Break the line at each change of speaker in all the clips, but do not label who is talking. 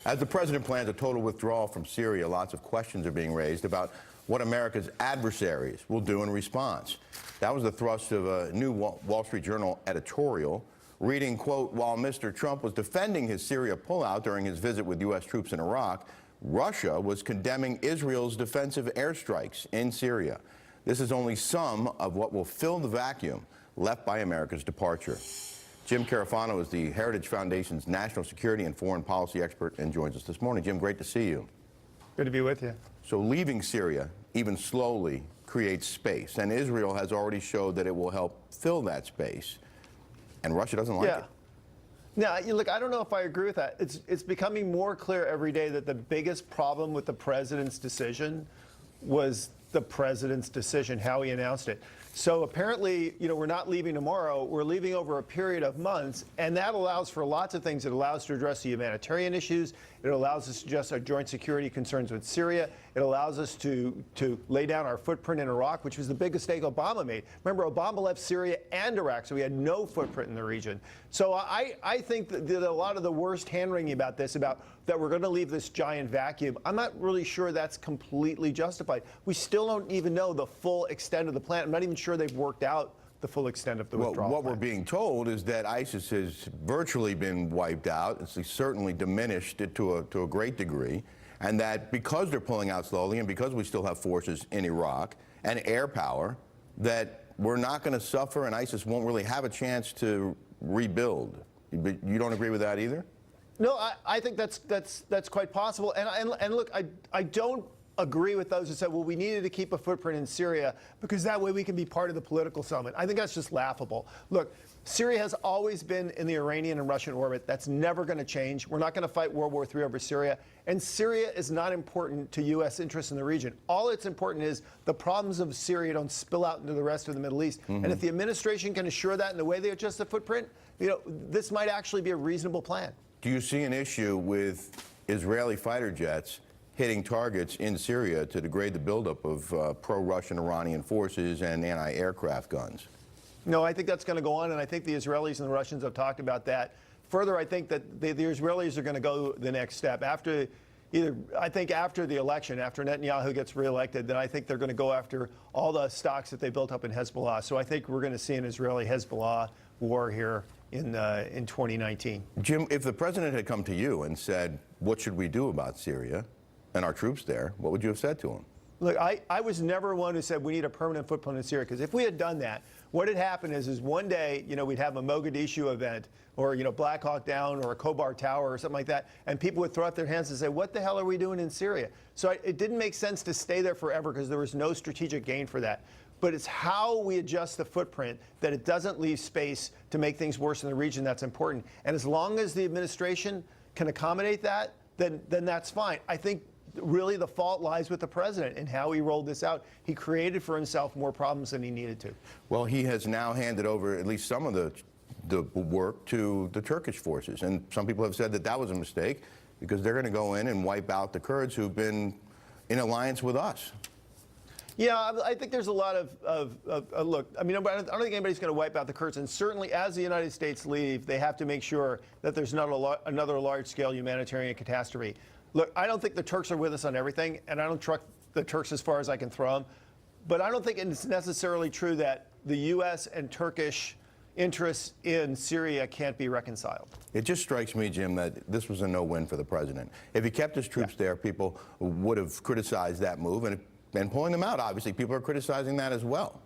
As the president plans a total withdrawal from Syria, lots of questions are being raised about what America's adversaries will do in response. That was the thrust of a new Wall Street Journal editorial reading, quote, while Mr. Trump was defending his Syria pullout during his visit with U.S. troops in Iraq, Russia was condemning Israel's defensive airstrikes in Syria. This is only some of what will fill the vacuum left by America's departure. Jim Carafano is the Heritage Foundation's national security and foreign policy expert and joins us this morning. Jim, great to see you.
Good to be with you.
So leaving Syria, even slowly, creates space, and Israel has already showed that it will help fill that space, and Russia doesn't like it.
Now, look, I don't know if I agree with that. It's becoming more clear every day that the biggest problem with the president's decision was the president's decision, how he announced it. So apparently, we're not leaving tomorrow. We're leaving over a period of months, and that allows for lots of things. It allows to address the humanitarian issues. It allows us to address our joint security concerns with Syria. It allows us to lay down our footprint in Iraq, which was the biggest mistake Obama made. Remember, Obama left Syria and Iraq, so we had no footprint in the region. So I think that a lot of the worst hand-wringing about this, about that we're going to leave this giant vacuum, I'm not really sure that's completely justified. We still don't even know the full extent of the plan. I'm not even sure they've worked out the full extent of the withdrawal
what
plan.
We're being told is that ISIS has virtually been wiped out. It's certainly diminished it to a great degree, and that because they're pulling out slowly and because we still have forces in Iraq and air power, that we're not going to suffer and ISIS won't really have a chance to rebuild. You don't agree with that either?
No, I think that's quite possible. And look, I don't agree with those who said, well, we needed to keep a footprint in Syria because that way we can be part of the political settlement. I think that's just laughable. Look, Syria has always been in the Iranian and Russian orbit. That's never going to change. We're not going to fight World War III over Syria. And Syria is not important to U.S. interests in the region. All it's important is the problems of Syria don't spill out into the rest of the Middle East. And if the administration can assure that in the way they adjust the footprint, this might actually be a reasonable plan.
Do you see an issue with Israeli fighter jets hitting targets in Syria to degrade the buildup of pro-Russian Iranian forces and anti-aircraft guns?
No, I think that's going to go on, and I think the Israelis and the Russians have talked about that. Further, I think that the Israelis are going to go the next step. After the election, after Netanyahu gets reelected, then I think they're going to go after all the stocks that they built up in Hezbollah. So I think we're going to see an Israeli-Hezbollah war here in 2019.
Jim, if the president had come to you and said, what should we do about Syria and our troops there, what would you have said to him?
Look, I was never one who said we need a permanent footprint in Syria, because if we had done that, what had happened is one day, we'd have a Mogadishu event or, Black Hawk Down or a Khobar Tower or something like that, and people would throw up their hands and say, what the hell are we doing in Syria? So it didn't make sense to stay there forever because there was no strategic gain for that. But it's how we adjust the footprint that it doesn't leave space to make things worse in the region that's important. And as long as the administration can accommodate that, then that's fine. I think really the fault lies with the president and how he rolled this out. He created for himself more problems than he needed to.
Well, he has now handed over at least some of the work to the Turkish forces. And some people have said that that was a mistake because they're going to go in and wipe out the Kurds who've been in alliance with us.
Yeah, I think there's a lot of look, I don't think anybody's going to wipe out the Kurds. And certainly as the United States leave, they have to make sure that there's not another large-scale humanitarian catastrophe. Look, I don't think the Turks are with us on everything, and I don't trust the Turks as far as I can throw them. But I don't think it's necessarily true that the U.S. and Turkish interests in Syria can't be reconciled.
It just strikes me, Jim, that this was a no-win for the president. If he kept his troops there, people would have criticized that move, and pulling them out, obviously, people are criticizing that as well.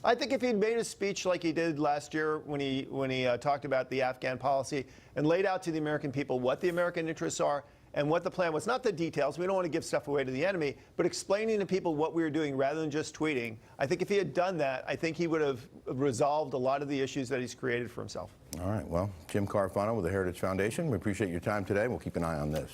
I think if he'd made a speech like he did last year when he talked about the Afghan policy and laid out to the American people what the American interests are and what the plan was, not the details, we don't want to give stuff away to the enemy, but explaining to people what we were doing rather than just tweeting. I think if he had done that, I think he would have resolved a lot of the issues that he's created for himself.
All right, well, Jim Carafano with the Heritage Foundation, we appreciate your time today. We'll keep an eye on this.